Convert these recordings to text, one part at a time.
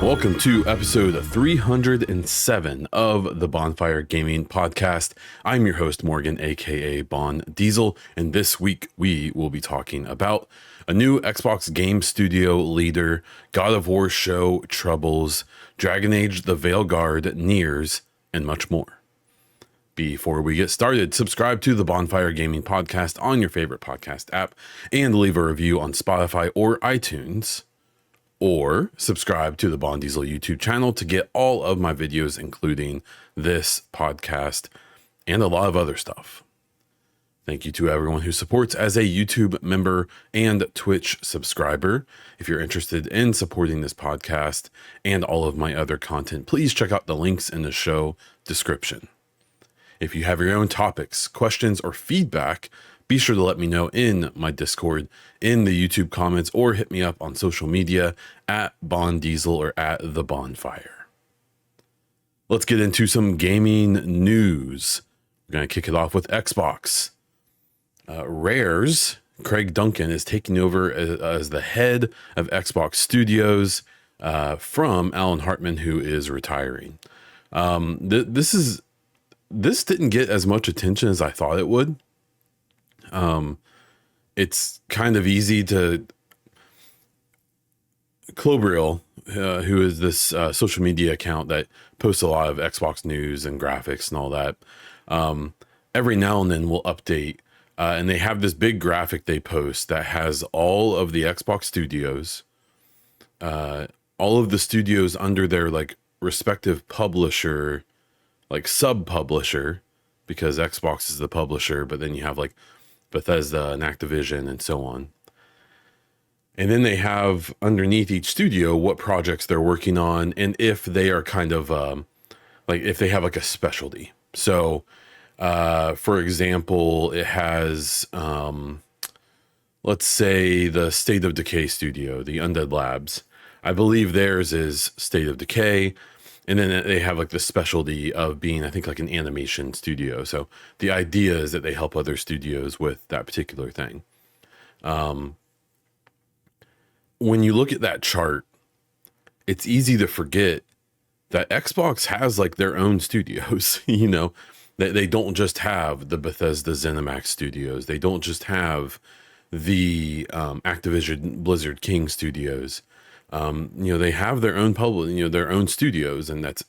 Welcome to episode 307 of the Baunfire Gaming Podcast. I'm your host, Morgan, aka Bon Diesel, and this week we will be talking about a new Xbox Game Studio leader, God of War show troubles, Dragon Age the Veilguard nears, and much more. Before we get started, subscribe to the Baunfire Gaming Podcast on your favorite podcast app and leave a review on Spotify or iTunes. Or subscribe to the Bon Diesel YouTube channel to get all of my videos, including this podcast and a lot of other stuff. Thank you to everyone who supports as a YouTube member and Twitch subscriber. If you're interested in supporting this podcast and all of my other content, please check out the links in the show description. If you have your own topics, questions, or feedback, be sure to let me know in my Discord, in the YouTube comments, or hit me up on social media at Bon Diesel or at the Baunfire. Let's get into some gaming news. We're going to kick it off with Xbox. Rare's Craig Duncan is taking over as the head of Xbox Studios from Alan Hartman, who is retiring. This didn't get as much attention as I thought it would. It's kind of easy to Clobriel, who is this social media account that posts a lot of Xbox news and graphics and all that. Every now and then will update, and they have this big graphic they post that has all of the Xbox studios, all of the studios under their like respective publisher, like sub publisher, because Xbox is the publisher, but then you have like Bethesda and Activision and so on. And then they have underneath each studio what projects they're working on and if they are kind of like if they have like a specialty. So for example, it has let's say the State of Decay studio, the Undead Labs. I believe theirs is State of Decay. And then they have like the specialty of being, I think, like an animation studio. So the idea is that they help other studios with that particular thing. When you look at that chart, it's easy to forget that Xbox has like their own studios. You know, they don't just have the Bethesda ZeniMax studios. They don't just have the Activision Blizzard King studios. They have their own their own studios, and that's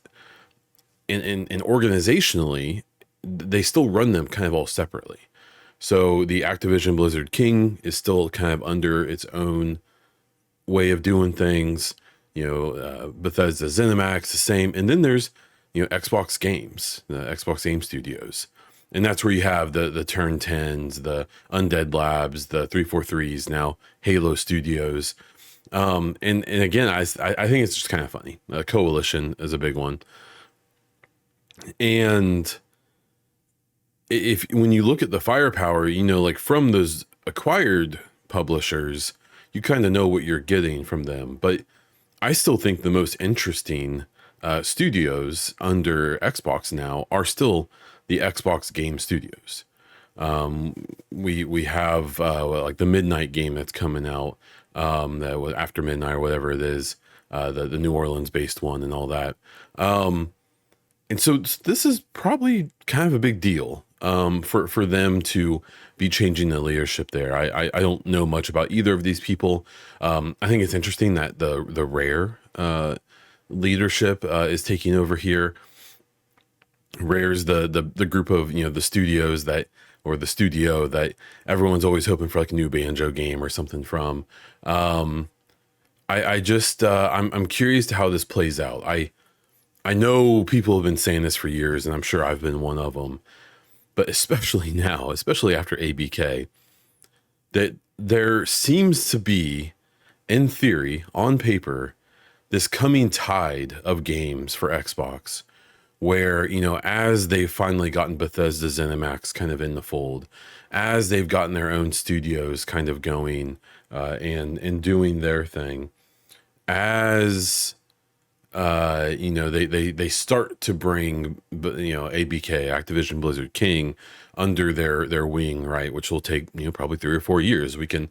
and organizationally, they still run them kind of all separately. So the Activision Blizzard King is still kind of under its own way of doing things. Bethesda ZeniMax, the same. And then there's, Xbox Games, the Xbox Game Studios. And that's where you have the Turn 10s, the Undead Labs, the 343s, now Halo Studios. And again, I think it's just kind of funny. Coalition is a big one. And when you look at the firepower, like from those acquired publishers, you kind of know what you're getting from them. But I still think the most interesting studios under Xbox now are still the Xbox Game Studios. We have like the Midnight game that's coming out. That was After Midnight or whatever it is, the New Orleans based one and all that. And so this is probably kind of a big deal for them to be changing the leadership there. I don't know much about either of these people. I think it's interesting that the Rare leadership is taking over here. Rare's the group of the studios that, or the studio that everyone's always hoping for, like a new Banjo game or something from. I'm curious to how this plays out. I know people have been saying this for years, and I'm sure I've been one of them, but especially now, especially after ABK, that there seems to be, in theory, on paper, this coming tide of games for Xbox where, as they've finally gotten Bethesda ZeniMax kind of in the fold, as they've gotten their own studios kind of going and doing their thing, as they start to bring ABK, Activision Blizzard King, under their wing, right, which will take probably 3 or 4 years. We can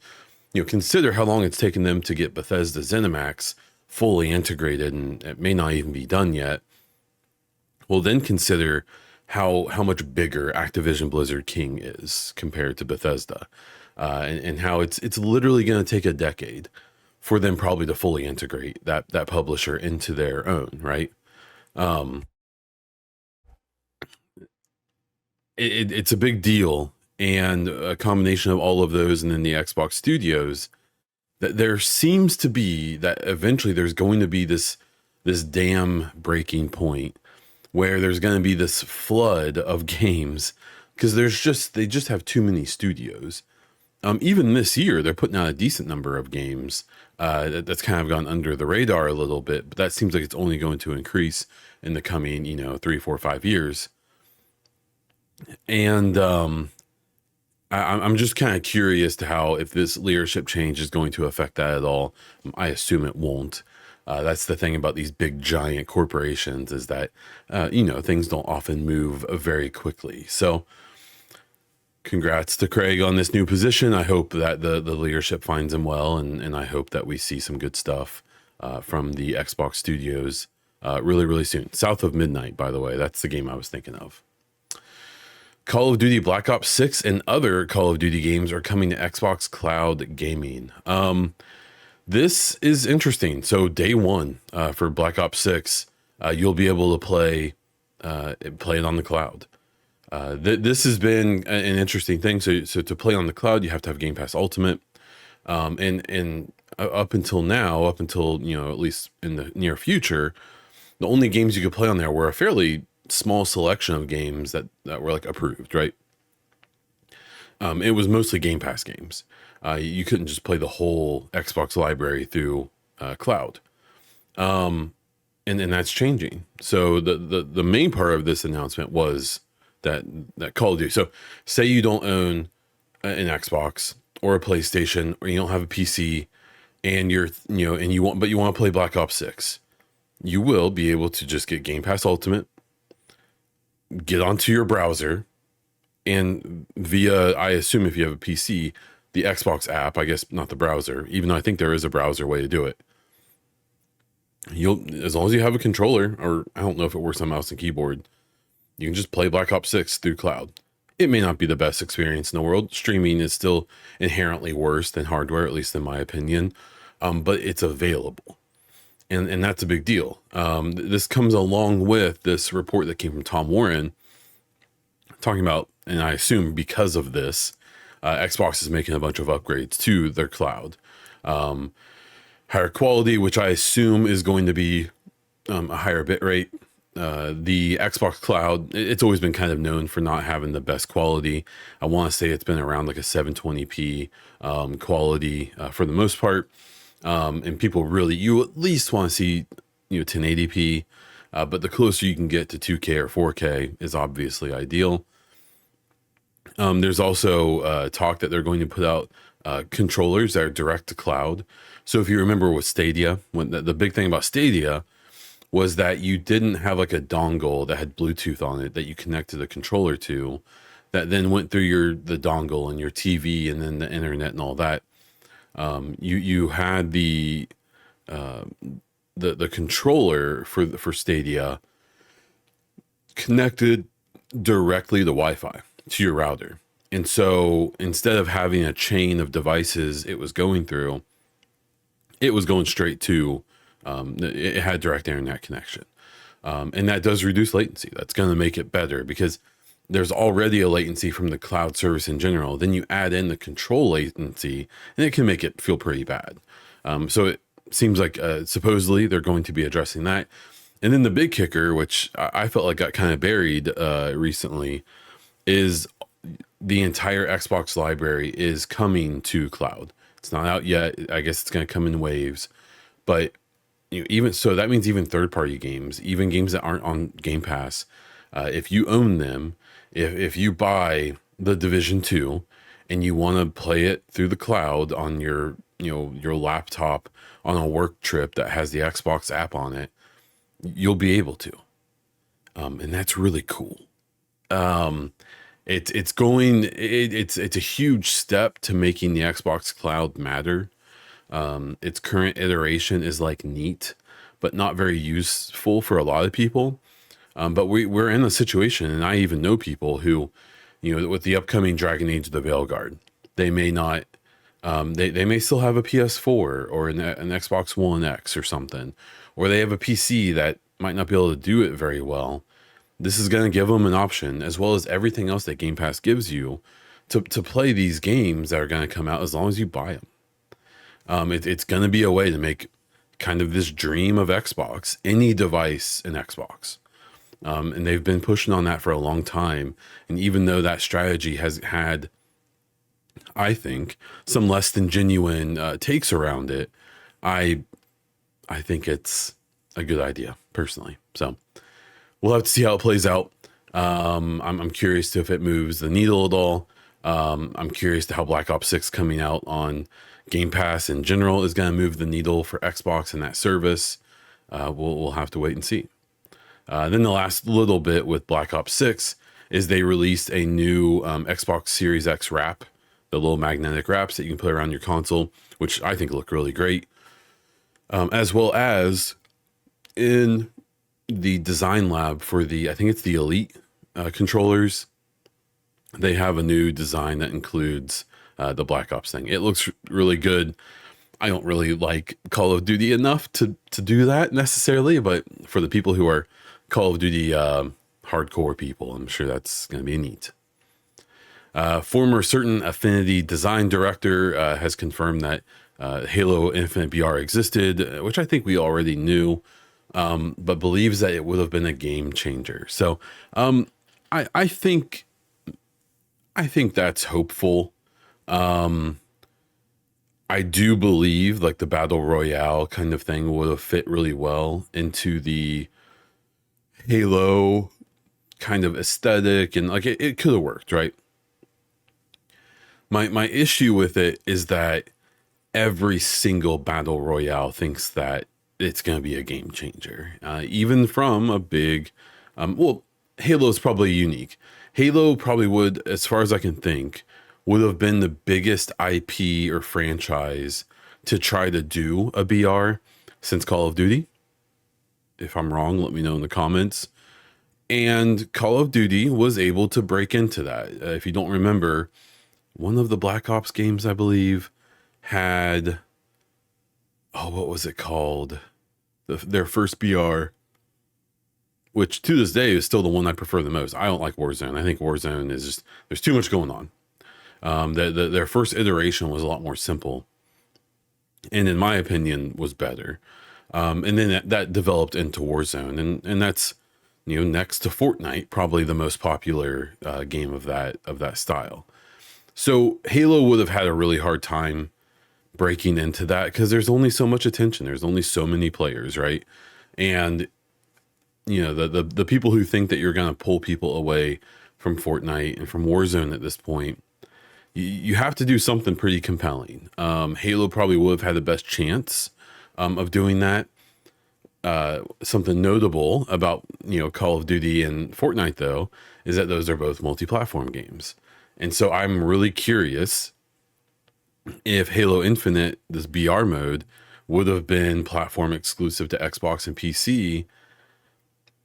consider how long it's taken them to get Bethesda ZeniMax fully integrated, and it may not even be done yet. Well, then consider how much bigger Activision Blizzard King is compared to Bethesda, and how it's literally going to take a decade for them probably to fully integrate that publisher into their own, right? Um, it's a big deal, and a combination of all of those, and then the Xbox Studios, that there seems to be that eventually there's going to be this dam breaking point where there's going to be this flood of games, because they just have too many studios. Even this year, they're putting out a decent number of games that's kind of gone under the radar a little bit, but that seems like it's only going to increase in the coming 3, 4, 5 years. And I'm just kind of curious to how, if this leadership change is going to affect that at all. I assume it won't. That's the thing about these big giant corporations, is that things don't often move very quickly. So congrats to Craig on this new position. I hope that the leadership finds him well, and I hope that we see some good stuff from the Xbox Studios really, really soon. South of Midnight, by the way, that's the game I was thinking of. Call of Duty Black Ops 6 and other Call of Duty games are coming to Xbox Cloud Gaming. This is interesting. So day one for Black Ops 6, you'll be able to play it on the cloud. This has been an interesting thing. So to play on the cloud, you have to have Game Pass Ultimate. And up until now, at least in the near future, the only games you could play on there were a fairly small selection of games that were like approved, right? It was mostly Game Pass games. You couldn't just play the whole Xbox library through cloud. And that's changing. So the main part of this announcement was that Call of Duty. So say you don't own an Xbox or a PlayStation, or you don't have a PC, and you want to play Black Ops 6. You will be able to just get Game Pass Ultimate, get onto your browser, and via, I assume if you have a PC, the Xbox app, I guess not the browser, even though I think there is a browser way to do it. As long as you have a controller, or I don't know if it works on mouse and keyboard, you can just play Black Ops 6 through cloud. It may not be the best experience in the world. Streaming is still inherently worse than hardware, at least in my opinion, but it's available. And that's a big deal. This comes along with this report that came from Tom Warren talking about, and I assume because of this, Xbox is making a bunch of upgrades to their cloud. Higher quality, which I assume is going to be a higher bit rate. The Xbox Cloud, it's always been kind of known for not having the best quality. I want to say it's been around like a 720p quality for the most part. And people really, you at least want to see 1080p, but the closer you can get to 2K or 4K is obviously ideal. There's also talk that they're going to put out controllers that are direct to cloud. So if you remember with Stadia, when the big thing about Stadia was that you didn't have like a dongle that had Bluetooth on it that you connected the controller to, that then went through the dongle and your TV and then the internet and all that. You had the controller for Stadia connected directly to Wi-Fi to your router. And so instead of having a chain of devices it was going through, it was going straight to, it had direct internet connection. And that does reduce latency. That's going to make it better because there's already a latency from the cloud service in general. Then you add in the control latency and it can make it feel pretty bad. So it seems like supposedly they're going to be addressing that. And then the big kicker, which I felt like got kind of buried recently, is the entire Xbox library is coming to cloud. It's not out yet. I guess it's going to come in waves. But even so, that means even third-party games, even games that aren't on Game Pass, if you own them, if you buy The Division 2 and you want to play it through the cloud on your laptop on a work trip that has the Xbox app on it, you'll be able to. And that's really cool. It's a huge step to making the Xbox Cloud matter. Its current iteration is like neat, but not very useful for a lot of people. But we're in a situation, and I even know people who, with the upcoming Dragon Age: The Veilguard, they may not, they may still have a PS4 or an Xbox One X or something, or they have a PC that might not be able to do it very well. This is going to give them an option, as well as everything else that Game Pass gives you, to play these games that are going to come out as long as you buy them. It's going to be a way to make kind of this dream of Xbox, any device in Xbox. And they've been pushing on that for a long time. And even though that strategy has had, I think, some less than genuine takes around it, I think it's a good idea personally. So we'll have to see how it plays out. I'm curious to if it moves the needle at all. I'm curious to how Black Ops 6 coming out on Game Pass in general is going to move the needle for Xbox and that service. We'll have to wait and see. Then the last little bit with Black Ops 6 is they released a new Xbox Series X wrap, the little magnetic wraps that you can put around your console, which I think look really great. As well as in the design lab for I think it's the Elite controllers, they have a new design that includes the Black Ops thing. It looks really good. I don't really like Call of Duty enough to do that necessarily, but for the people who are Call of Duty hardcore people, I'm sure that's going to be neat. Former certain Affinity design director has confirmed that Halo Infinite BR existed, which I think we already knew, but believes that it would have been a game changer. So I think that's hopeful. I do believe like the battle royale kind of thing would have fit really well into the Halo kind of aesthetic, and like it could have worked, right? My issue with it is that every single battle royale thinks that it's going to be a game changer, even from a big, Halo's probably unique. Halo probably would, as far as I can think, would have been the biggest IP or franchise to try to do a BR since Call of Duty. If I'm wrong, let me know in the comments. And Call of Duty was able to break into that. If you don't remember, one of the Black Ops games, I believe, had, what was it called? Their first BR, which to this day is still the one I prefer the most. I don't like Warzone. I think Warzone is just, there's too much going on. Their first iteration was a lot more simple, and in my opinion was better. And then that developed into Warzone, and that's, next to Fortnite, probably the most popular game of that style. So Halo would have had a really hard time breaking into that because there's only so much attention. There's only so many players, right? And the people who think that you're going to pull people away from Fortnite and from Warzone at this point, you have to do something pretty compelling. Halo probably would have had the best chance of doing that. Something notable about Call of Duty and Fortnite, though, is that those are both multi-platform games. And so I'm really curious if Halo Infinite, this BR mode, would have been platform exclusive to Xbox and PC.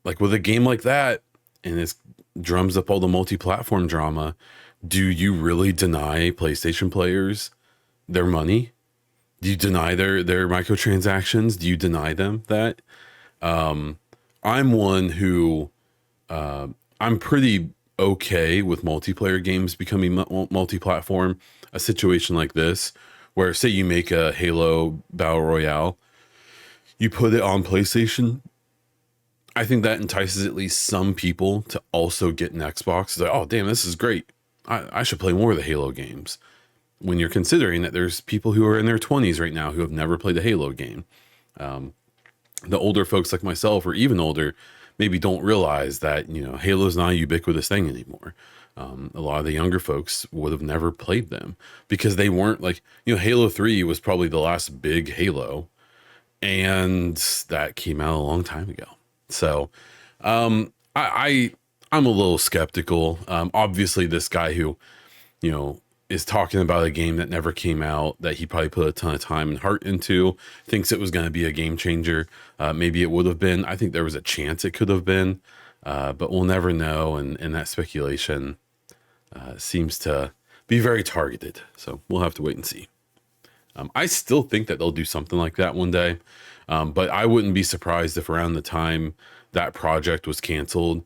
Like with a game like that, and it drums up all the multi-platform drama, do you really deny PlayStation players their money? Do you deny their microtransactions? Do you deny them that? I'm one who I'm pretty okay with multiplayer games becoming multi-platform. A situation like this, where say you make a Halo Battle Royale, you put it on PlayStation, I think that entices at least some people to also get an Xbox. It's like, oh damn, this is great. I should play more of the Halo games. When you're considering that there's people who are in their 20s right now who have never played a Halo game. The older folks like myself, or even older, maybe don't realize that, Halo's not a ubiquitous thing anymore. A lot of the younger folks would have never played them because they weren't like, Halo 3 was probably the last big Halo, and that came out a long time ago. So, I'm I'm a little skeptical. Obviously, this guy who, you know, is talking about a game that never came out, that he probably put a ton of time and heart into, thinks it was going to be a game changer. Maybe it would have been. I think there was a chance it could have been, but we'll never know. And that speculation seems to be very targeted. So we'll have to wait and see. I still think that they'll do something like that one day, but I wouldn't be surprised if around the time that project was canceled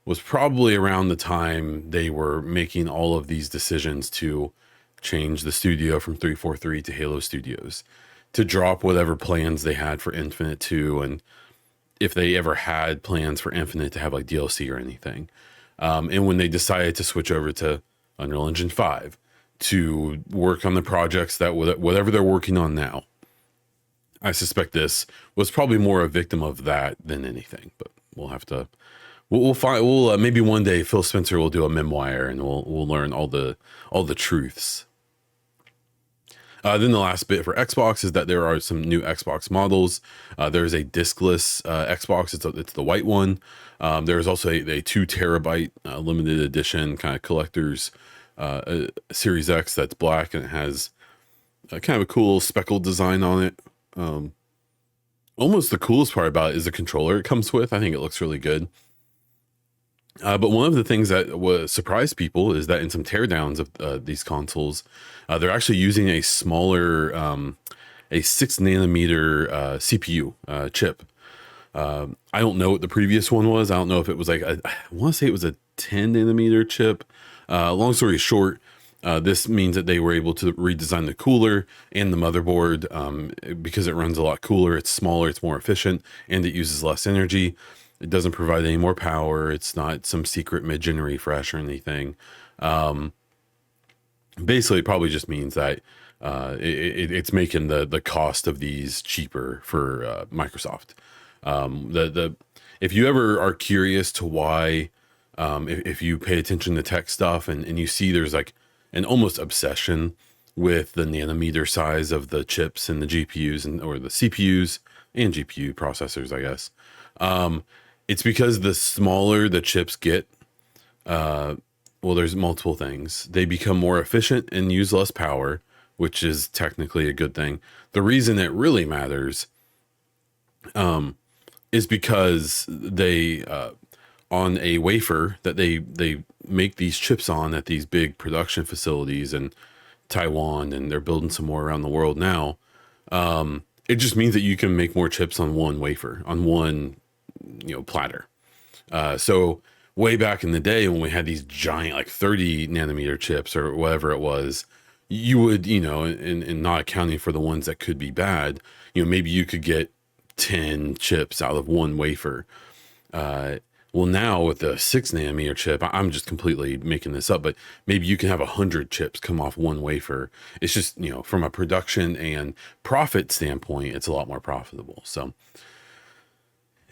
was probably around the time they were making all of these decisions to change the studio from 343 to Halo Studios, to drop whatever plans they had for Infinite 2, and if they ever had plans for Infinite to have like DLC or anything. And when they decided to switch over to Unreal Engine 5 to work on the projects that whatever they're working on now, I suspect this was probably more a victim of that than anything, but we'll have to, we'll find, maybe one day Phil Spencer will do a memoir and we'll learn all the truths. Then the last bit for Xbox is that there are some new Xbox models. There's a discless Xbox. It's the white one. There's also a 2 terabyte limited edition kind of collector's Series X that's black, and it has kind of a cool speckled design on it. Almost the coolest part about it is the controller it comes with. I think it looks really good. But one of the things that surprised people is that in some teardowns of these consoles, they're actually using a smaller, a 6 nanometer CPU chip. I don't know what the previous one was. I don't know if it was like, I want to say it was a 10 nanometer chip. Long story short, this means that they were able to redesign the cooler and the motherboard because it runs a lot cooler. It's smaller, it's more efficient, and it uses less energy. It doesn't provide any more power. It's not some secret mid-gen refresh or anything. Basically, it probably just means that it's making the cost of these cheaper for Microsoft. If you ever are curious to why, if you pay attention to tech stuff and you see there's like an almost obsession with the nanometer size of the chips and the GPUs or the CPUs and GPU processors, I guess. It's because the smaller the chips get, well, there's multiple things. They become more efficient and use less power, which is technically a good thing. The reason it really matters is because they, on a wafer that they make these chips on at these big production facilities in Taiwan, and they're building some more around the world now. It just means that you can make more chips on one wafer, on one platter. So way back in the day when we had these giant like 30 nanometer chips or whatever it was, you would, and not accounting for the ones that could be bad, maybe you could get 10 chips out of one wafer. Well, now with the 6 nanometer chip, I'm just completely making this up, but maybe you can have 100 chips come off one wafer. It's just, from a production and profit standpoint, it's a lot more profitable. So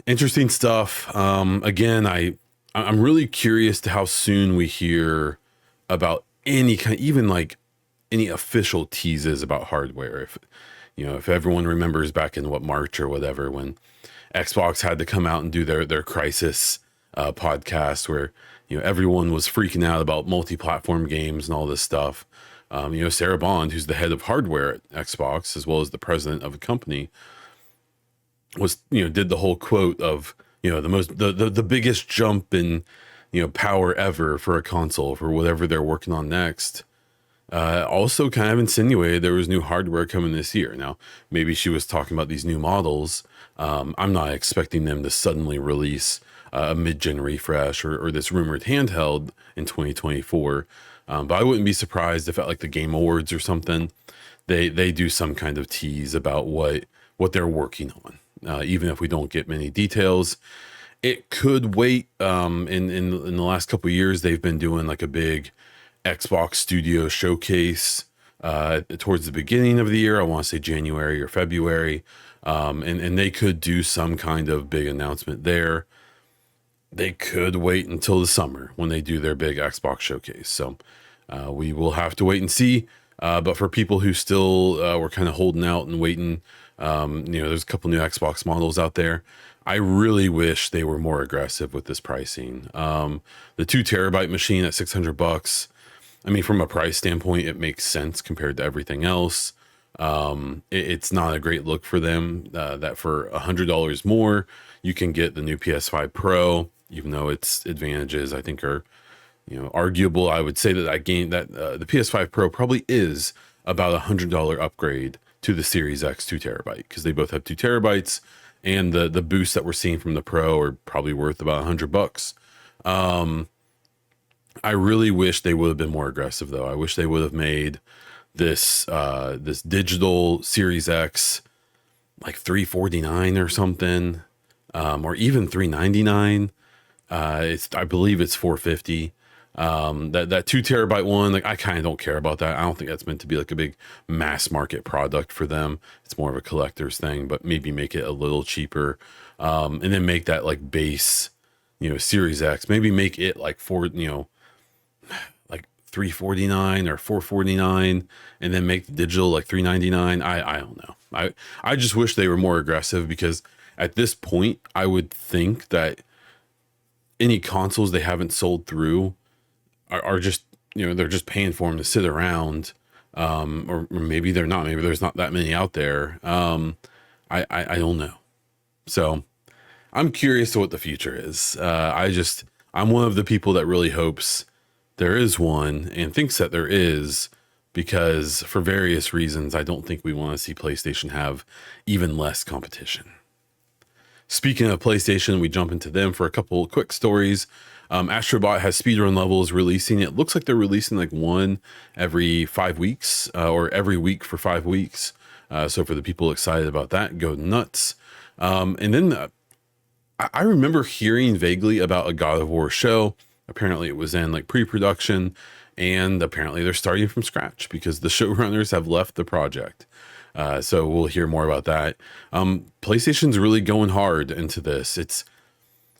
interesting stuff. Again, I'm really curious to how soon we hear about any kind, even like any official teases about hardware. If everyone remembers back in March or whatever, when Xbox had to come out and do their crisis podcast where, everyone was freaking out about multi-platform games and all this stuff. Sarah Bond, who's the head of hardware at Xbox, as well as the president of the company, did the whole quote of, the biggest jump in, power ever for a console for whatever they're working on next. Also kind of insinuated there was new hardware coming this year. Now, maybe she was talking about these new models. I'm not expecting them to suddenly release a mid-gen refresh or this rumored handheld in 2024. But I wouldn't be surprised if at like the Game Awards or something, they do some kind of tease about what they're working on. Even if we don't get many details, it could wait. In the last couple of years, they've been doing like a big Xbox Studio showcase towards the beginning of the year. I want to say January or February, and they could do some kind of big announcement there. They could wait until the summer when they do their big Xbox showcase. So we will have to wait and see. But for people who still were kind of holding out and waiting, there's a couple new Xbox models out there. I really wish they were more aggressive with this pricing. The 2 terabyte machine at $600. I mean, from a price standpoint, it makes sense compared to everything else. It's not a great look for them. That for $100 more, you can get the new PS5 Pro, even though its advantages I think are, arguable. I would say that the PS5 Pro probably is about $100 upgrade to the Series X 2 terabyte, because they both have 2 terabytes, and the boosts that we're seeing from the Pro are probably worth about $100. I really wish they would have been more aggressive, though. I wish they would have made this digital Series X like $349 or something, or even $399. I believe it's $450. That 2 terabyte one, like, I kind of don't care about that. I don't think that's meant to be like a big mass market product for them. It's more of a collector's thing, but maybe make it a little cheaper, and then make that like base, Series X. Maybe make it like like $349 or $449, and then make the digital like $399. I don't know. I just wish they were more aggressive, because at this point, I would think that any consoles they haven't sold through are just, they're just paying for them to sit around, or maybe they're not. Maybe there's not that many out there. I don't know. So I'm curious to what the future is. I'm one of the people that really hopes there is one, and thinks that there is, because for various reasons, I don't think we want to see PlayStation have even less competition. Speaking of PlayStation, we jump into them for a couple of quick stories. Astro Bot has speedrun levels releasing. It looks like they're releasing like one every 5 weeks, or every week for 5 weeks. So for the people excited about that, go nuts. And then I remember hearing vaguely about a God of War show. Apparently it was in like pre-production, and apparently they're starting from scratch because the showrunners have left the project. So we'll hear more about that. PlayStation's really going hard into this.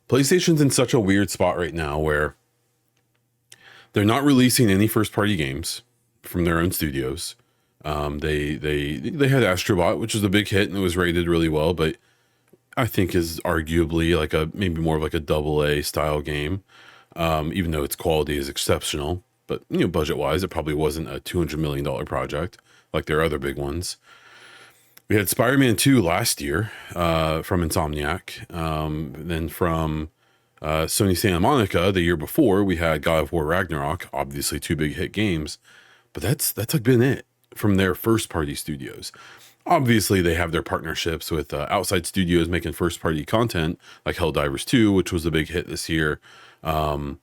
PlayStation's in such a weird spot right now where they're not releasing any first party games from their own studios. They had Astro Bot, which was a big hit and it was rated really well, but I think is arguably like maybe more of like a AA style game. Even though its quality is exceptional, but budget wise, it probably wasn't a $200 million project like their other big ones. We had Spider-Man 2 last year, from Insomniac. Then from, Sony Santa Monica the year before, we had God of War Ragnarok, obviously 2 big hit games, but that's like been it from their first party studios. Obviously they have their partnerships with, outside studios making first party content like Helldivers 2, which was a big hit this year. And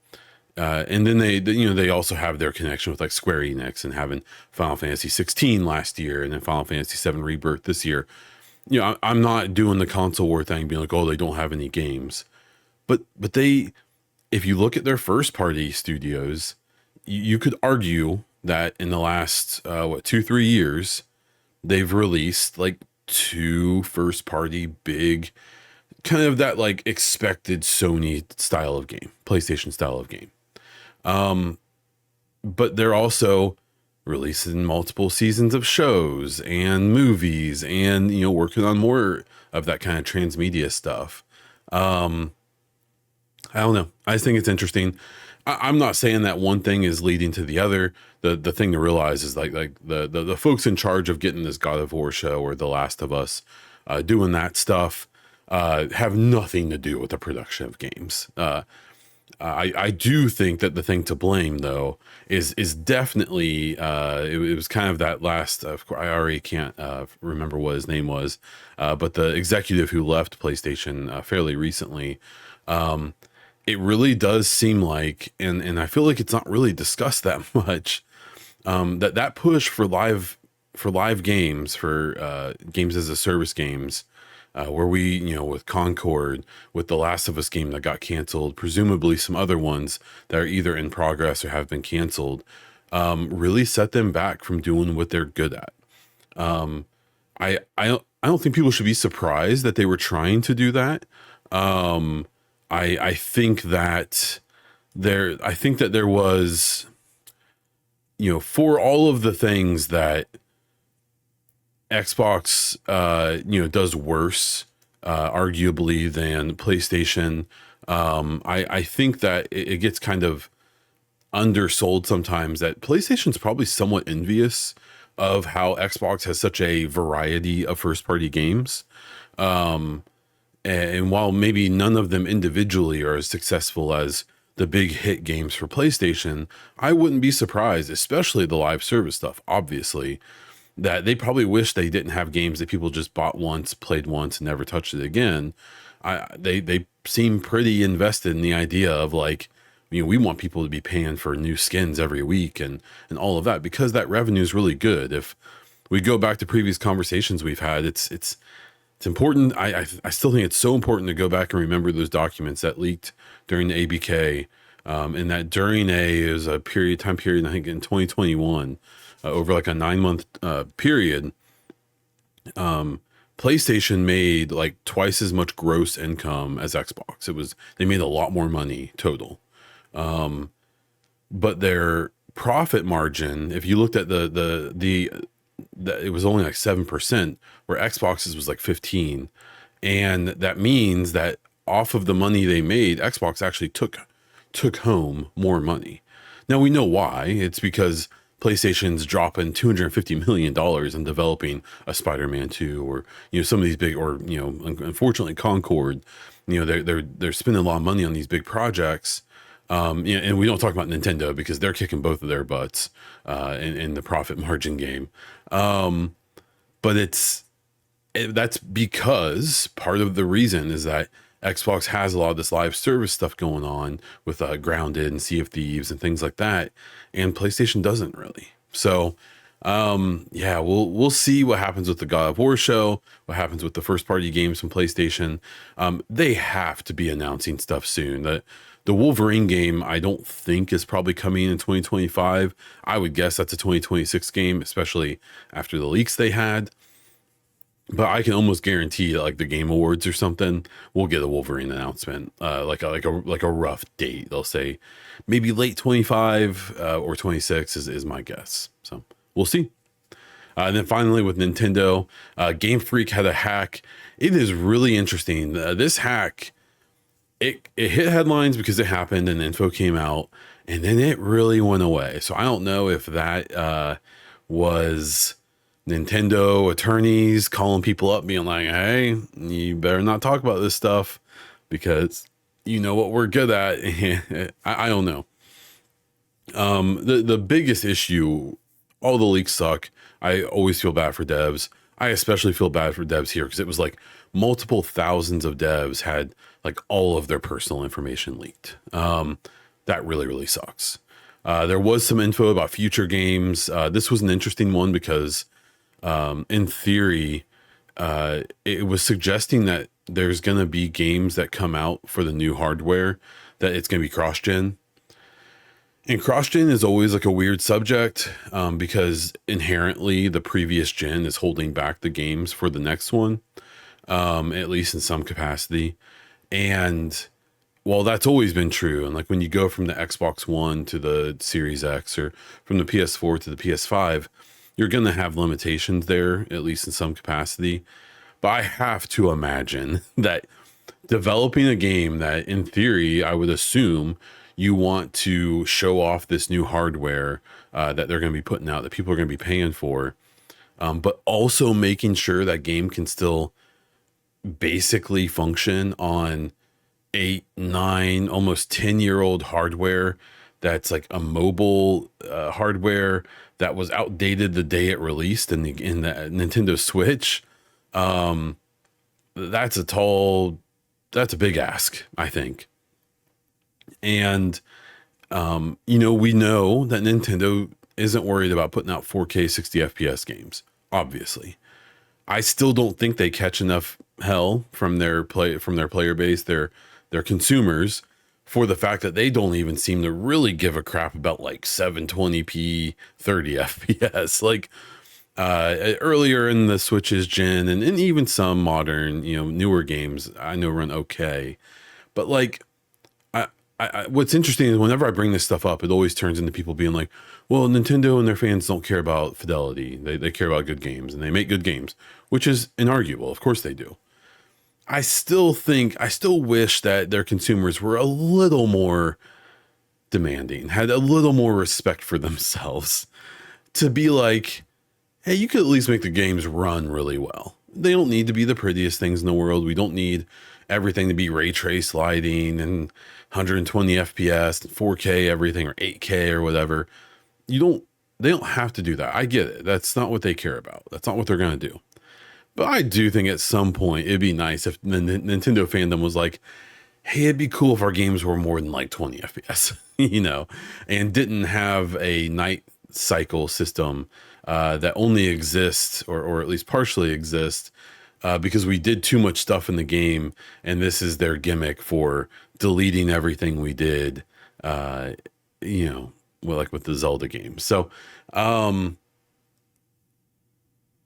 then they also have their connection with like Square Enix, and having Final Fantasy 16 last year, and then Final Fantasy 7 Rebirth this year. I'm not doing the console war thing, being like, oh, they don't have any games, but if you look at their first party studios, you could argue that in the last 2-3 years, they've released like 2 first party big, kind of that like expected Sony style of game, PlayStation style of game. But they're also releasing multiple seasons of shows and movies, and working on more of that kind of transmedia stuff. I don't know. I just think it's interesting. I'm not saying that one thing is leading to the other. The thing to realize is like the folks in charge of getting this God of War show or The Last of Us, doing that stuff, have nothing to do with the production of games. I do think that the thing to blame, though, is definitely, it was kind of that last, I already can't remember what his name was, but the executive who left PlayStation fairly recently. It really does seem like, and I feel like it's not really discussed that much, that push for live games, for games as a service games, where we, with Concord, with the Last of Us game that got canceled, presumably some other ones that are either in progress or have been canceled, really set them back from doing what they're good at. I don't think people should be surprised that they were trying to do that. I think that there was, for all of the things that Xbox, does worse arguably, than PlayStation. I think that it gets kind of undersold sometimes that PlayStation's probably somewhat envious of how Xbox has such a variety of first party games. And while maybe none of them individually are as successful as the big hit games for PlayStation, I wouldn't be surprised, especially the live service stuff, obviously, that they probably wish they didn't have games that people just bought once, played once, and never touched it again. They seem pretty invested in the idea of like, we want people to be paying for new skins every week and all of that, because that revenue is really good. If we go back to previous conversations we've had, it's important. I still think it's so important to go back and remember those documents that leaked during the ABK, and that during it was a time period, I think in 2021, over like a 9-month period, PlayStation made like twice as much gross income as Xbox. They made a lot more money total. But their profit margin, if you looked at it was only like 7%, where Xbox's was like 15. And that means that off of the money they made, Xbox actually took home more money. Now we know why. It's because PlayStation's dropping $250 million in developing a Spider-Man 2, or some of these big, or unfortunately Concord. They're spending a lot of money on these big projects. And we don't talk about Nintendo because they're kicking both of their butts in the profit margin game. But that's because part of the reason is that Xbox has a lot of this live service stuff going on with Grounded and Sea of Thieves and things like that, and PlayStation doesn't really. So we'll see what happens with the God of War show, what happens with the first party games from PlayStation. They have to be announcing stuff soon. The Wolverine game, I don't think, is probably coming in 2025. I would guess that's a 2026 game, especially after the leaks they had. But I can almost guarantee that like the Game Awards or something, we'll get a Wolverine announcement, like a rough date. They'll say maybe late 25 or 26 is my guess. So we'll see. And then finally with Nintendo, Game Freak had a hack. It is really interesting. This hack, it hit headlines because it happened and info came out, and then it really went away. So I don't know if that was Nintendo attorneys calling people up being like, hey, you better not talk about this stuff because you know what we're good at. I don't know. The biggest issue, all the leaks suck. I always feel bad for devs. I especially feel bad for devs here because it was like multiple thousands of devs had like all of their personal information leaked. That really, really sucks. There was some info about future games. This was an interesting one because in theory, it was suggesting that there's going to be games that come out for the new hardware, that it's going to be cross-gen. And cross-gen is always like a weird subject because inherently the previous gen is holding back the games for the next one, at least in some capacity. And while that's always been true, and like when you go from the Xbox One to the Series X or from the PS4 to the PS5, you're going to have limitations there, at least in some capacity. But I have to imagine that developing a game that in theory, I would assume you want to show off this new hardware that they're going to be putting out, that people are going to be paying for, but also making sure that game can still basically function on 8, 9, almost 10-year-old hardware that's like a mobile hardware that was outdated the day it released in the Nintendo Switch. That's a big ask, I think. And, we know that Nintendo isn't worried about putting out 4K 60 FPS games, obviously. I still don't think they catch enough hell from their player base, their consumers, for the fact that they don't even seem to really give a crap about like 720p 30 FPS. Like earlier in the Switch's gen and even some modern, newer games I know run okay. But like, what's interesting is whenever I bring this stuff up, it always turns into people being like, well, Nintendo and their fans don't care about fidelity. They care about good games and they make good games, which is inarguable. Of course they do. I still wish that their consumers were a little more demanding, had a little more respect for themselves to be like, hey, you could at least make the games run really well. They don't need to be the prettiest things in the world. We don't need everything to be ray trace lighting and 120 FPS, 4K everything, or 8K or whatever. They don't have to do that. I get it. That's not what they care about. That's not what they're going to do. But I do think at some point it'd be nice if the Nintendo fandom was like, hey, it'd be cool if our games were more than like 20 FPS, and didn't have a night cycle system that only exists or at least partially exists because we did too much stuff in the game, and this is their gimmick for deleting everything we did, like with the Zelda games. So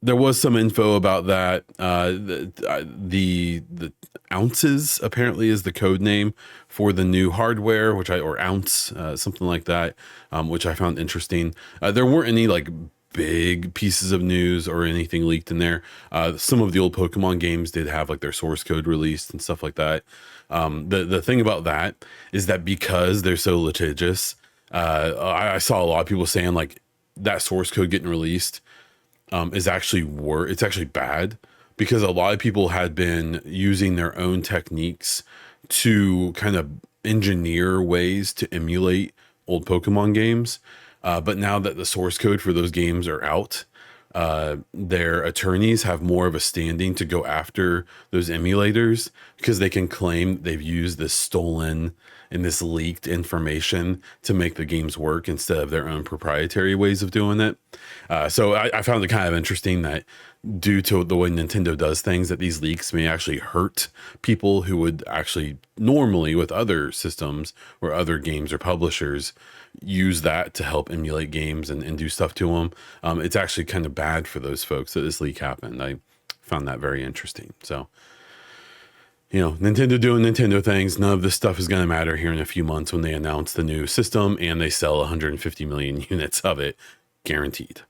there was some info about that. The ounces apparently is the code name for the new hardware, or ounce, something like that, which I found interesting. There weren't any like big pieces of news or anything leaked in there. Some of the old Pokemon games did have like their source code released and stuff like that. The thing about that is that because they're so litigious, I saw a lot of people saying like that source code getting released is actually it's actually bad, because a lot of people had been using their own techniques to kind of engineer ways to emulate old Pokemon games. But now that the source code for those games are out, their attorneys have more of a standing to go after those emulators, because they can claim they've used this stolen and this leaked information to make the games work instead of their own proprietary ways of doing it. So I found it kind of interesting that due to the way Nintendo does things, that these leaks may actually hurt people who would actually normally with other systems or other games or publishers use that to help emulate games and do stuff to them. It's actually kind of bad for those folks that this leak happened. I found that very interesting. So, Nintendo doing Nintendo things. None of this stuff is going to matter here in a few months when they announce the new system and they sell 150 million units of it, guaranteed.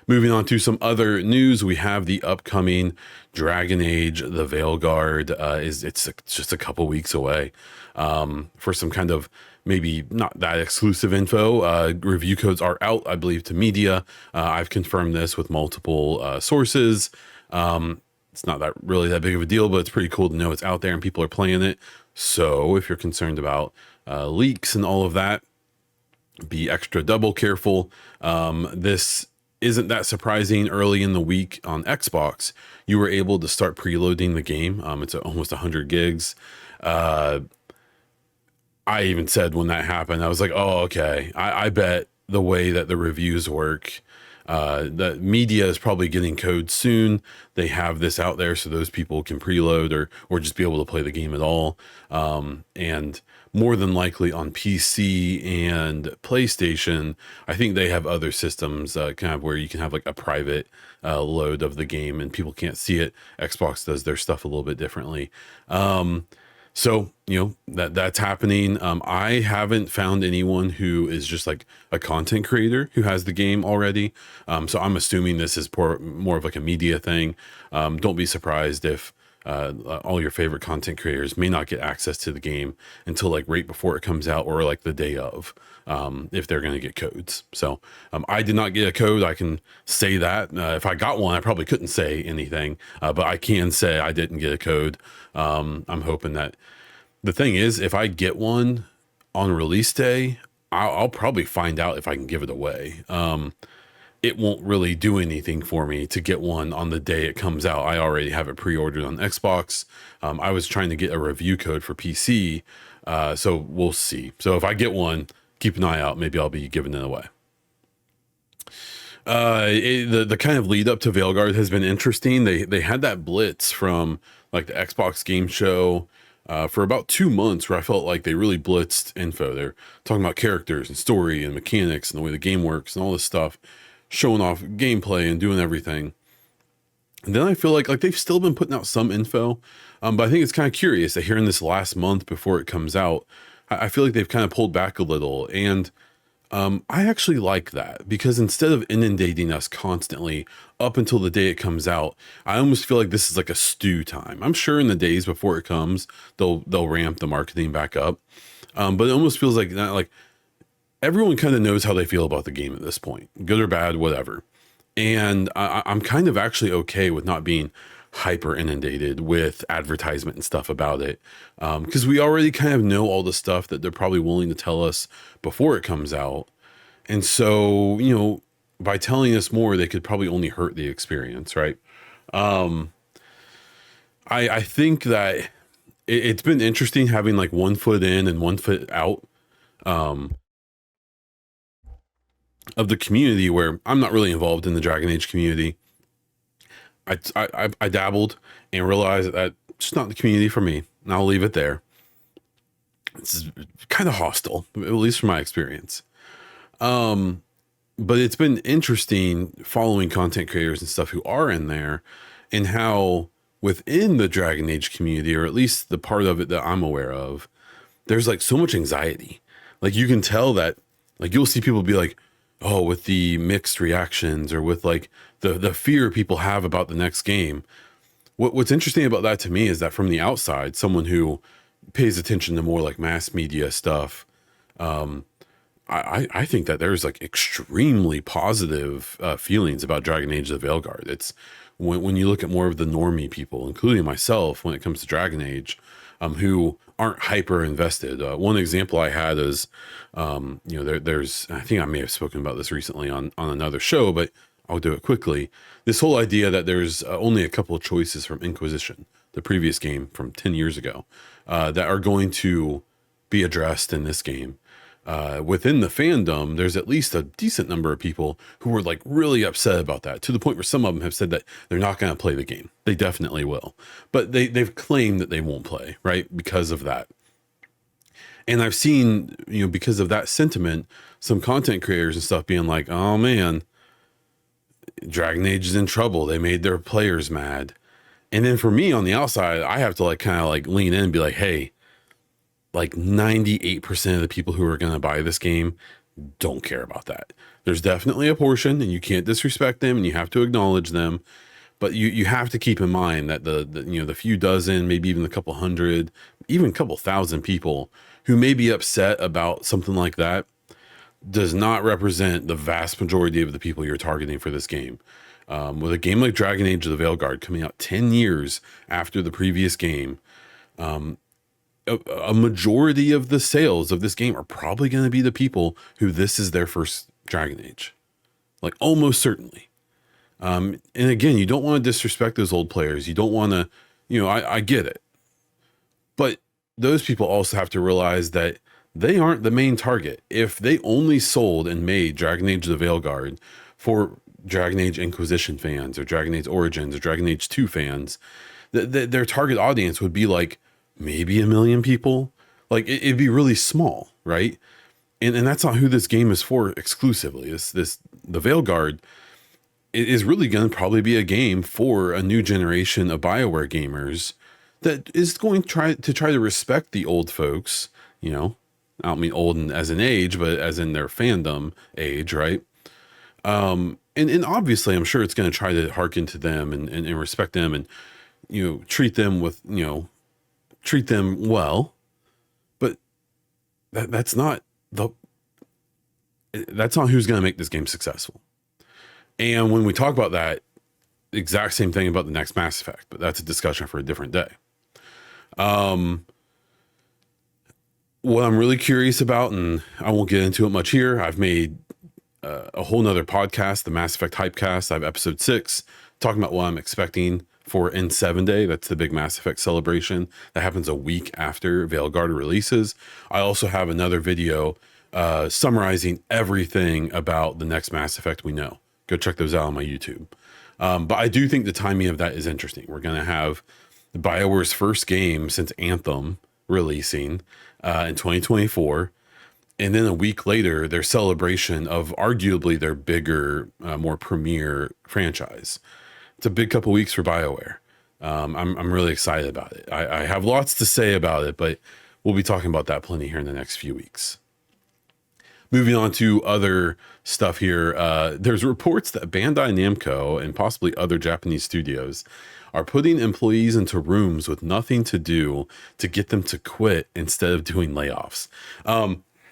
Moving on to some other news, we have the upcoming Dragon Age, the Veilguard. It's just a couple weeks away. For some kind of maybe not that exclusive info, review codes are out, I believe, to media. I've confirmed this with multiple sources. It's not really that big of a deal, but it's pretty cool to know it's out there and people are playing it. So if you're concerned about leaks and all of that, be extra double careful. This isn't that surprising. Early in the week on Xbox, you were able to start preloading the game. It's almost 100 gigs. I even said when that happened, I was like, oh, okay. I bet the way that the reviews work, the media is probably getting code soon. They have this out there so those people can preload or just be able to play the game at all. And more than likely on PC and PlayStation, I think they have other systems kind of where you can have like a private load of the game and people can't see it. Xbox does their stuff a little bit differently. So, that's happening. I haven't found anyone who is just like a content creator who has the game already. So I'm assuming this is more of like a media thing. Don't be surprised if all your favorite content creators may not get access to the game until like right before it comes out or like the day of, if they're going to get codes. So I did not get a code. I can say that. If I got one, I probably couldn't say anything, but I can say I didn't get a code. I'm hoping that the thing is, if I get one on release day, I'll probably find out if I can give it away. It won't really do anything for me to get one on the day it comes out. I already have it pre-ordered on Xbox. I was trying to get a review code for PC. So we'll see. So if I get one, keep an eye out. Maybe I'll be giving it away. The kind of lead up to Veilguard has been interesting. They had that blitz from like the Xbox game show for about 2 months where I felt like they really blitzed info. They're talking about characters and story and mechanics and the way the game works and all this stuff, showing off gameplay and doing everything. And then I feel like they've still been putting out some info, but I think it's kind of curious that here in this last month before it comes out, I feel like they've kind of pulled back a little. And I actually like that because instead of inundating us constantly up until the day it comes out, I almost feel like this is like a stew time. I'm sure in the days before it comes, they'll ramp the marketing back up. But it almost feels like that, like everyone kind of knows how they feel about the game at this point, good or bad, whatever. And I'm kind of actually okay with not being hyper inundated with advertisement and stuff about it, because we already kind of know all the stuff that they're probably willing to tell us before it comes out. And so, by telling us more, they could probably only hurt the experience, right? I think that it's been interesting having like 1 foot in and 1 foot out of the community, where I'm not really involved in the Dragon Age community. I dabbled and realized that that's just not the community for me, and I'll leave it there. It's kind of hostile, at least from my experience. But it's been interesting following content creators and stuff who are in there, and how within the Dragon Age community, or at least the part of it that I'm aware of, there's like so much anxiety. Like you can tell that, like you'll see people be like, oh, with the mixed reactions, or with like the fear people have about the next game. What's interesting about that to me is that from the outside, someone who pays attention to more like mass media stuff, I think that there's like extremely positive feelings about Dragon Age: The Veilguard. It's when you look at more of the normie people, including myself, when it comes to Dragon Age, who aren't hyper invested. One example I had is, there's, I think I may have spoken about this recently on another show, but I'll do it quickly. This whole idea that there's only a couple of choices from Inquisition, the previous game from 10 years ago, that are going to be addressed in this game. Within the fandom, there's at least a decent number of people who were like really upset about that, to the point where some of them have said that they're not going to play the game. They definitely will, but they've claimed that they won't play, right? Because of that. And I've seen, because of that sentiment, some content creators and stuff being like, oh man, Dragon Age is in trouble. They made their players mad. And then for me on the outside, I have to like kind of like lean in and be like, hey, like 98% of the people who are going to buy this game don't care about that. There's definitely a portion, and you can't disrespect them, and you have to acknowledge them. But you have to keep in mind that the few dozen, maybe even a couple hundred, even a couple thousand people who may be upset about something like that does not represent the vast majority of the people you're targeting for this game. With a game like Dragon Age of the Veilguard coming out 10 years after the previous game, a majority of the sales of this game are probably going to be the people who this is their first Dragon Age, like almost certainly. And again, you don't want to disrespect those old players. You don't want to, I get it, but those people also have to realize that they aren't the main target. If they only sold and made Dragon Age of the Veilguard for Dragon Age Inquisition fans, or Dragon Age Origins, or Dragon Age 2 fans, their target audience would be like maybe 1 million people. Like it'd be really small, right? And that's not who this game is for exclusively. The Veilguard is really going to probably be a game for a new generation of BioWare gamers that is going to try to respect the old folks. I don't mean old as an age, but as in their fandom age, right? And obviously I'm sure it's going to try to hearken to them and respect them, and treat them well, but that's not who's going to make this game successful. And when we talk about that, exact same thing about the next Mass Effect, but that's a discussion for a different day. What I'm really curious about, and I won't get into it much here, I've made a whole nother podcast, the Mass Effect Hypecast. I have episode 6 talking about what I'm expecting for N7 Day. That's the big Mass Effect celebration that happens a week after Veilguard releases. I also have another video summarizing everything about the next Mass Effect we know. Go check those out on my YouTube. But I do think the timing of that is interesting. We're going to have BioWare's first game since Anthem releasing in 2024. And then a week later, their celebration of arguably their bigger, more premier franchise. It's a big couple weeks for BioWare. I'm really excited about it. I have lots to say about it, but we'll be talking about that plenty here in the next few weeks. moving on to other stuff here. There's reports that Bandai Namco and possibly other Japanese studios are putting employees into rooms with nothing to do to get them to quit instead of doing layoffs.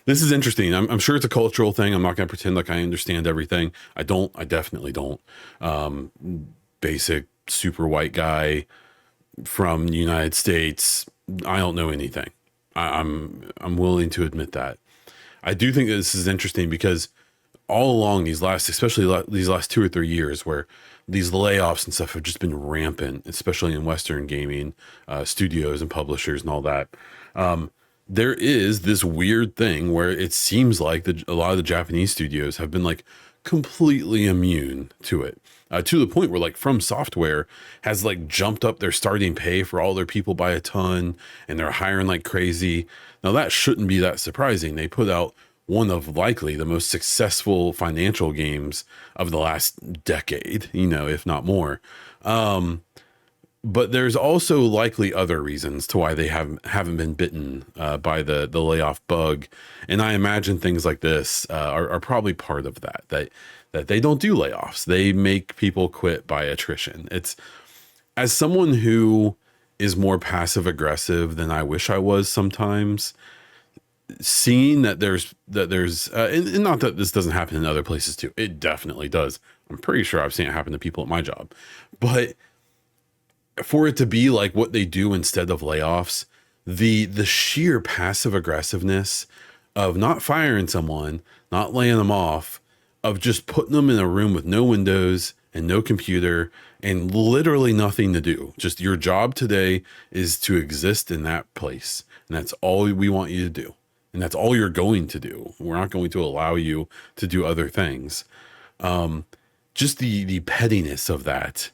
This is interesting. I'm sure it's a cultural thing. I'm not going to pretend like I understand everything. I don't. I definitely don't. Basic super white guy from the United States. I don't know anything. I'm willing to admit that. I do think that this is interesting because all along these last, especially these last 2 or 3 years, where these layoffs and stuff have just been rampant, especially in Western gaming studios and publishers and all that. There is this weird thing where it seems like a lot of the Japanese studios have been like completely immune to it, to the point where like From Software has like jumped up their starting pay for all their people by a ton, and they're hiring like crazy. Now that shouldn't be that surprising. They put out one of likely the most successful financial games of the last decade, if not more. But there's also likely other reasons to why they haven't been bitten by the layoff bug, and I imagine things like this are probably part of that they don't do layoffs. They make people quit by attrition. It's, as someone who is more passive aggressive than I wish I was sometimes, seeing that there's and not that this doesn't happen in other places too. It definitely does. I'm pretty sure I've seen it happen to people at my job, but for it to be like what they do instead of layoffs, the sheer passive aggressiveness of not firing someone, not laying them off, of just putting them in a room with no windows and no computer and literally nothing to do. Just your job today is to exist in that place. And that's all we want you to do. And that's all you're going to do. We're not going to allow you to do other things. Just the pettiness of that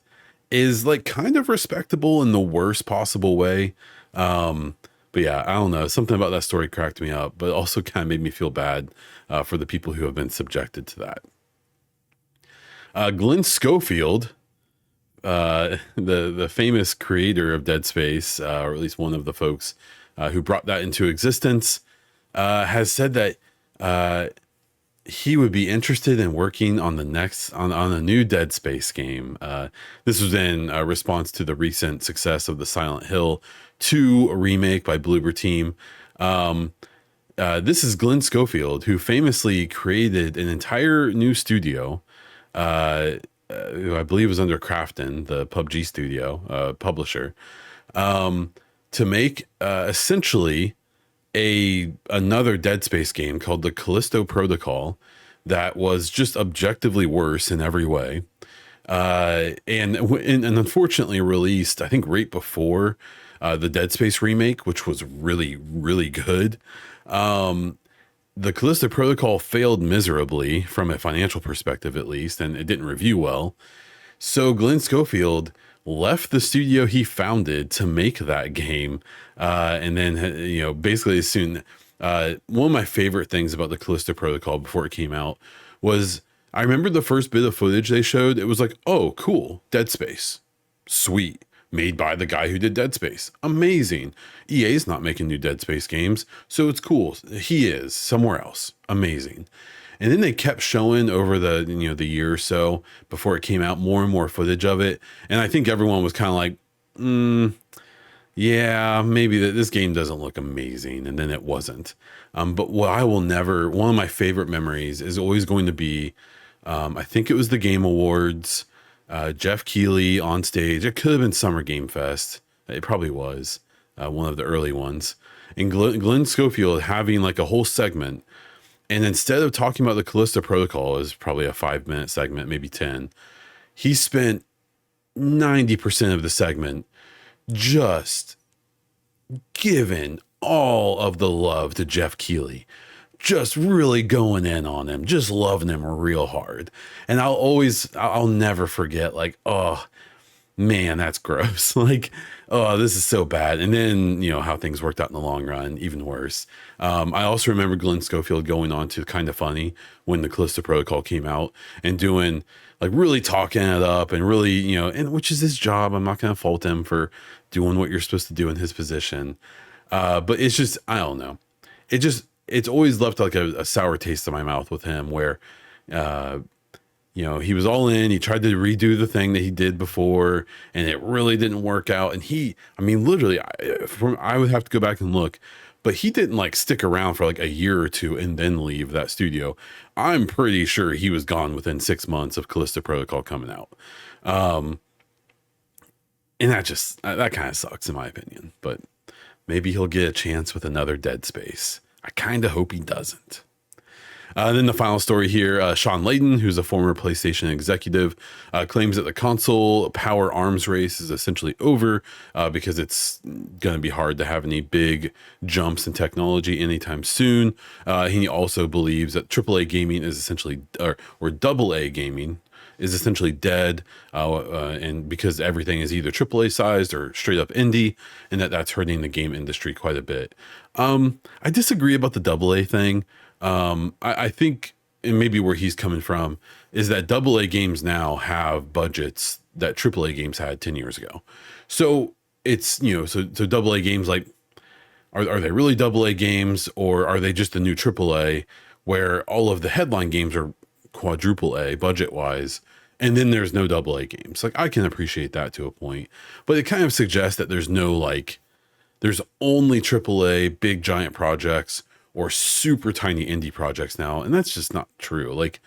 is like kind of respectable in the worst possible way. But yeah, I don't know. Something about that story cracked me up, but also kind of made me feel bad for the people who have been subjected to that. Glenn Schofield, the famous creator of Dead Space, or at least one of the folks who brought that into existence, has said that he would be interested in working on the next on a new Dead Space game. This was in response to the recent success of the Silent Hill 2 remake by Bloober Team. This is Glenn Schofield, who famously created an entire new studio, who I believe was under Krafton, the PUBG studio publisher, to make essentially another Dead Space game called the Callisto Protocol that was just objectively worse in every way, and unfortunately released, I think, right before the Dead Space remake, which was really, really good. The Callisto Protocol failed miserably from a financial perspective, at least, and it didn't review well. So Glenn Schofield left the studio he founded to make that game. And then, basically as soon, one of my favorite things about the Callisto Protocol before it came out was, I remember the first bit of footage they showed. It was like, oh, cool. Dead Space. Sweet. Made by the guy who did Dead Space. Amazing. EA's not making new Dead Space games, so it's cool. He is somewhere else. Amazing. And then they kept showing over the year or so before it came out more and more footage of it. And I think everyone was kind of like, yeah, maybe this game doesn't look amazing. And then it wasn't. But one of my favorite memories is always going to be, I think it was the Game Awards, Jeff Keighley on stage. It could have been Summer Game Fest. It probably was one of the early ones. And Glenn Schofield having like a whole segment. And instead of talking about the Callisto Protocol, is probably a 5-minute segment, maybe 10, he spent 90% of the segment just giving all of the love to Jeff Keighley, just really going in on him, just loving him real hard. And I'll never forget, like, oh man, that's gross. Like, oh, this is so bad. And then, how things worked out in the long run, even worse. I also remember Glenn Schofield going on to Kind of Funny when the Callisto Protocol came out and doing, like, really talking it up and really, and which is his job. I'm not going to fault him for doing what you're supposed to do in his position. But it's just, I don't know. it's always left like a sour taste in my mouth with him, where he was all in. He tried to redo the thing that he did before, and it really didn't work out. And literally, I would have to go back and look, but he didn't like stick around for like a year or two and then leave that studio. I'm pretty sure he was gone within 6 months of Callisto Protocol coming out. And that kind of sucks in my opinion, but maybe he'll get a chance with another Dead Space. I kind of hope he doesn't. Then the final story here, Shawn Layden, who's a former PlayStation executive, claims that the console power arms race is essentially over because it's going to be hard to have any big jumps in technology anytime soon. He also believes that AAA gaming is essentially, or AA gaming is essentially dead, and because everything is either AAA sized or straight up indie, and that's hurting the game industry quite a bit. I disagree about the AA thing. I think, and maybe where he's coming from, is that AA games now have budgets that AAA games had 10 years ago. So it's, so AA games, like, are they really AA games, or are they just the new AAA where all of the headline games are quadruple A budget wise, and then there's no AA games? Like, I can appreciate that to a point, but it kind of suggests that there's only AAA big giant projects or super tiny indie projects now. And that's just not true. Like,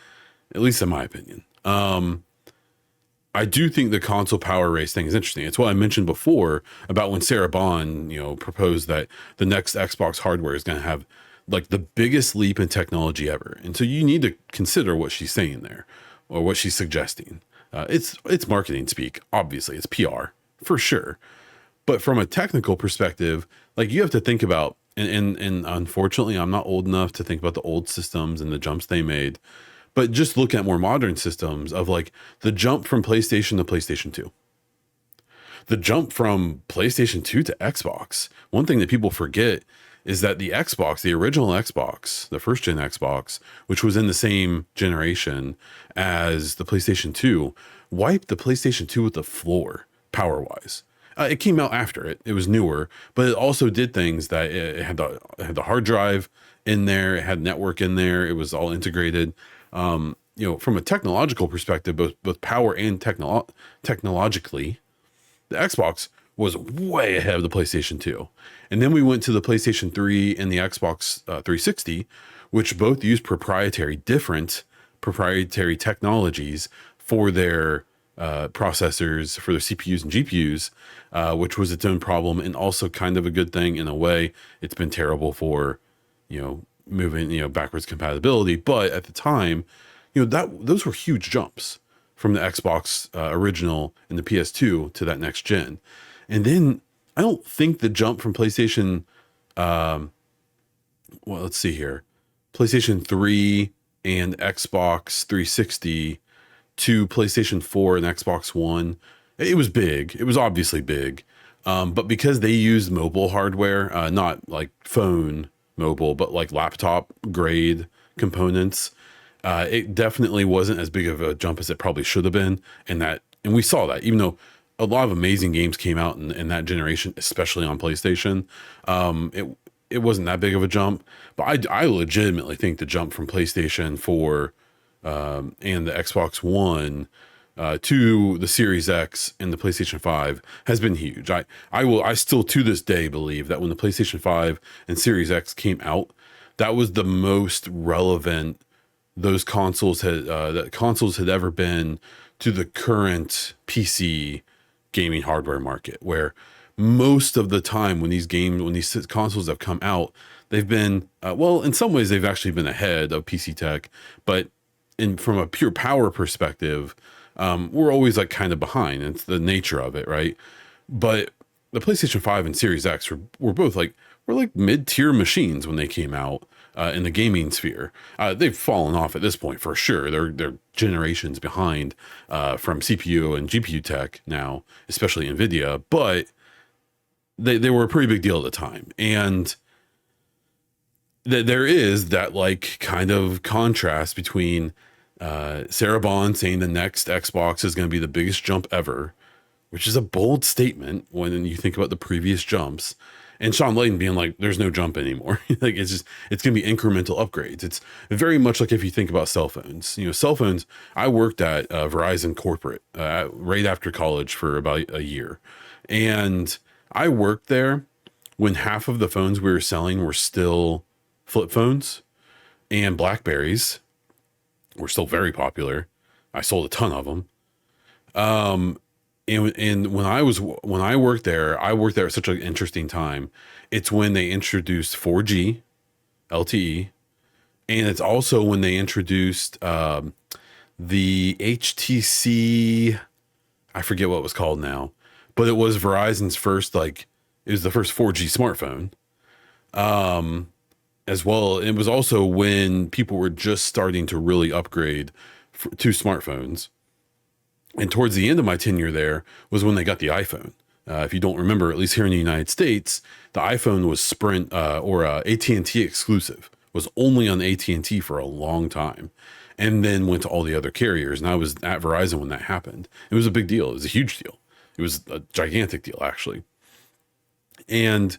at least in my opinion. I do think the console power race thing is interesting. It's what I mentioned before about when Sarah Bond, proposed that the next Xbox hardware is going to have like the biggest leap in technology ever. And so you need to consider what she's saying there, or what she's suggesting. It's marketing speak. Obviously it's PR for sure. But from a technical perspective, like, you have to think about, and unfortunately, I'm not old enough to think about the old systems and the jumps they made, but just look at more modern systems of like the jump from PlayStation to PlayStation 2. The jump from PlayStation 2 to Xbox. One thing that people forget is that the Xbox, the original Xbox, the first gen Xbox, which was in the same generation as the PlayStation 2, wiped the PlayStation 2 with the floor power-wise. It came out after it. It was newer, but it also did things that it had the hard drive in there. It had network in there. It was all integrated. From a technological perspective, both power and technologically, the Xbox was way ahead of the PlayStation 2. And then we went to the PlayStation 3 and the Xbox 360, which both use different proprietary technologies for their processors, for their CPUs and GPUs, which was its own problem and also kind of a good thing in a way. It's been terrible for, moving, backwards compatibility. But at the time, those were huge jumps from the Xbox original and the PS2 to that next gen. And then I don't think the jump from PlayStation, let's see here, PlayStation 3 and Xbox 360 to PlayStation 4 and Xbox One, it was big. It was obviously big. But because they used mobile hardware, not like phone mobile, but like laptop grade components, it definitely wasn't as big of a jump as it probably should have been. And we saw that, even though a lot of amazing games came out in that generation, especially on PlayStation, it wasn't that big of a jump. But I legitimately think the jump from PlayStation 4 and the Xbox One to the Series X and the PlayStation 5 has been huge. I still to this day believe that when the PlayStation 5 and Series X came out, that was the most relevant those consoles had ever been to the current PC gaming hardware market, where most of the time when these consoles have come out, they've been in some ways they've actually been ahead of PC tech, but from a pure power perspective, we're always like kind of behind. It's the nature of it, right? But the PlayStation 5 and Series X were both like mid-tier machines when they came out in the gaming sphere. They've fallen off at this point for sure. They're generations behind from CPU and GPU tech now, especially NVIDIA, but they were a pretty big deal at the time. And there is that like kind of contrast between Sarah Bond saying the next Xbox is going to be the biggest jump ever, which is a bold statement when you think about the previous jumps, And Shawn Layden being like, there's no jump anymore. Like, it's going to be incremental upgrades. It's very much like if you think about cell phones. Cell phones, I worked at Verizon corporate right after college for about a year. And I worked there when half of the phones we were selling were still flip phones, and Blackberries were still very popular. I sold a ton of them. And when I worked there at such an interesting time. It's when they introduced 4G LTE, and it's also when they introduced the HTC. I forget what it was called now, but it was Verizon's first, like, it was the first 4G smartphone. As well, it was also when people were just starting to really upgrade to smartphones. And towards the end of my tenure there was when they got the iPhone. If you don't remember, at least here in the United States, the iPhone was Sprint or AT&T exclusive, was only on AT&T for a long time, and then went to all the other carriers. And I was at Verizon when that happened. It was a big deal. It was a huge deal. It was a gigantic deal, actually. And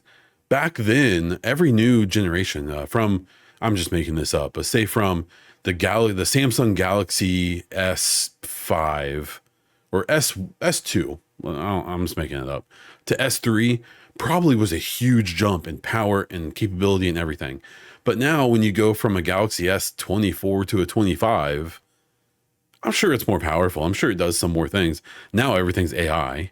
back then, every new generation I'm just making this up, but say from the Samsung Galaxy S5 or S2, well, I'm just making it up, to S3 probably was a huge jump in power and capability and everything. But now when you go from a Galaxy S24 to a 25, I'm sure it's more powerful. I'm sure it does some more things. Now everything's AI,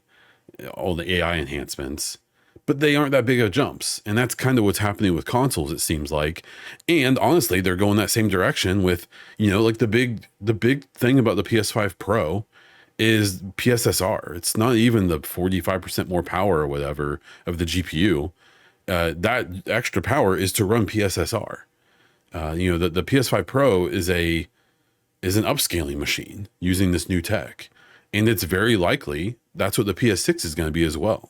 all the AI enhancements, but they aren't that big of jumps. And that's kind of what's happening with consoles, it seems like. And honestly, they're going that same direction with, like the big thing about the PS5 Pro is PSSR. It's not even the 45% more power or whatever of the GPU. That extra power is to run PSSR. The PS5 Pro is an upscaling machine using this new tech. And it's very likely that's what the PS6 is going to be as well.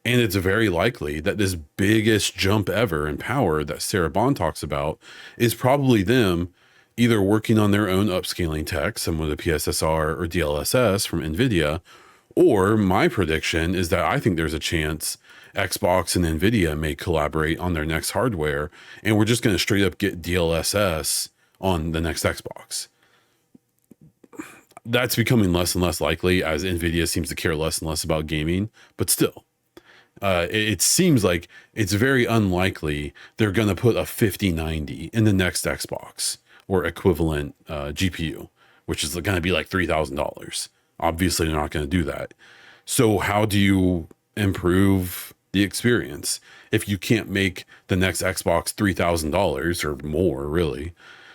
And it's very likely that this biggest jump ever in power that Sarah Bond talks about is probably them either working on their own upscaling tech, some of the PSSR or DLSS from NVIDIA, or my prediction is that I think there's a chance Xbox and NVIDIA may collaborate on their next hardware, and we're just going to straight up get DLSS on the next Xbox. That's becoming less and less likely as NVIDIA seems to care less and less about gaming, but still. It seems like it's very unlikely they're going to put a 5090 in the next Xbox or equivalent GPU, which is going to be like $3,000. Obviously, they're not going to do that. So how do you improve the experience if you can't make the next Xbox $3,000 or more, really?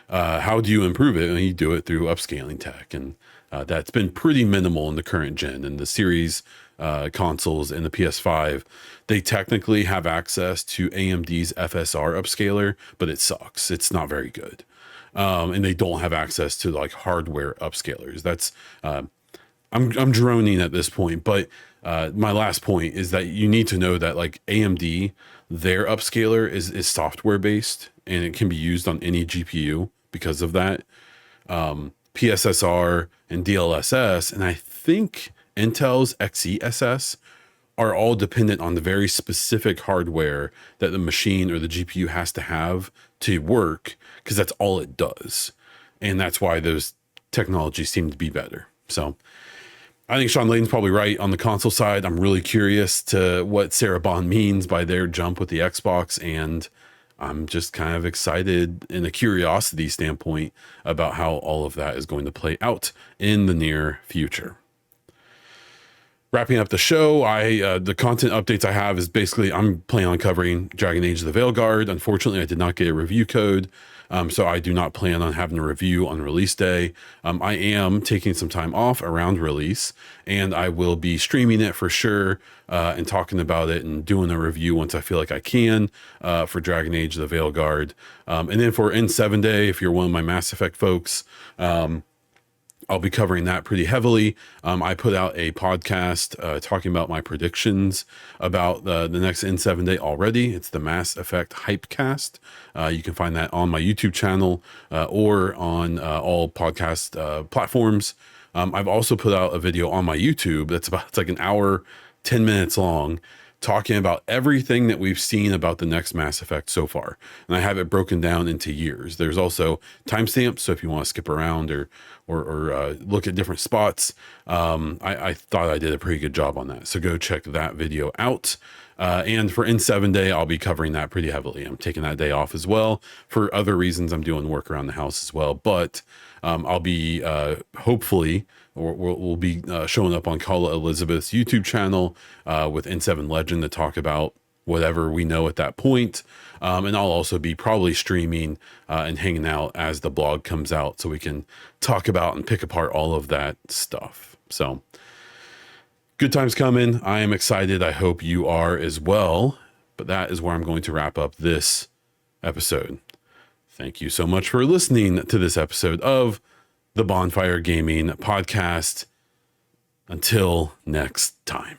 How do you improve it? And you do it through upscaling tech. And that's been pretty minimal in the current gen. And the series consoles and the PS5, they technically have access to AMD's FSR upscaler, but it sucks. It's not very good. And they don't have access to like hardware upscalers. That's I'm droning at this point, but my last point is that you need to know that like AMD, their upscaler is software based and it can be used on any GPU because of that. PSSR and DLSS, and I think Intel's XeSS are all dependent on the very specific hardware that the machine or the GPU has to have to work, because that's all it does. And that's why those technologies seem to be better. So I think Shawn Layden's probably right on the console side. I'm really curious to what Sarah Bond means by their jump with the Xbox, and I'm just kind of excited in a curiosity standpoint about how all of that is going to play out in the near future. Wrapping up the show, the content updates I have is basically I'm planning on covering Dragon Age the Veilguard. Unfortunately, I did not get a review code, so I do not plan on having a review on release day. I am taking some time off around release, and I will be streaming it for sure and talking about it and doing a review once I feel like I can for Dragon Age the Veilguard. And then for N7 Day, if you're one of my Mass Effect folks, I'll be covering that pretty heavily. I put out a podcast talking about my predictions about the next N7 Day already. It's the Mass Effect Hypecast. You can find that on my YouTube channel or on all podcast platforms. I've also put out a video on my YouTube it's like an hour, 10 minutes long, talking about everything that we've seen about the next Mass Effect so far. And I have it broken down into years. There's also timestamps, so if you want to skip around or look at different spots, I thought I did a pretty good job on that. So go check that video out. And for N7 Day, I'll be covering that pretty heavily. I'm taking that day off as well. For other reasons, I'm doing work around the house as well. But I'll be hopefully, or we'll be showing up on Call Elizabeth's YouTube channel with N7 Legend to talk about whatever we know at that point. And I'll also be probably streaming and hanging out as the blog comes out so we can talk about and pick apart all of that stuff. So good times coming. I am excited. I hope you are as well. But that is where I'm going to wrap up this episode. Thank you so much for listening to this episode of the Baunfire Gaming Podcast. Until next time.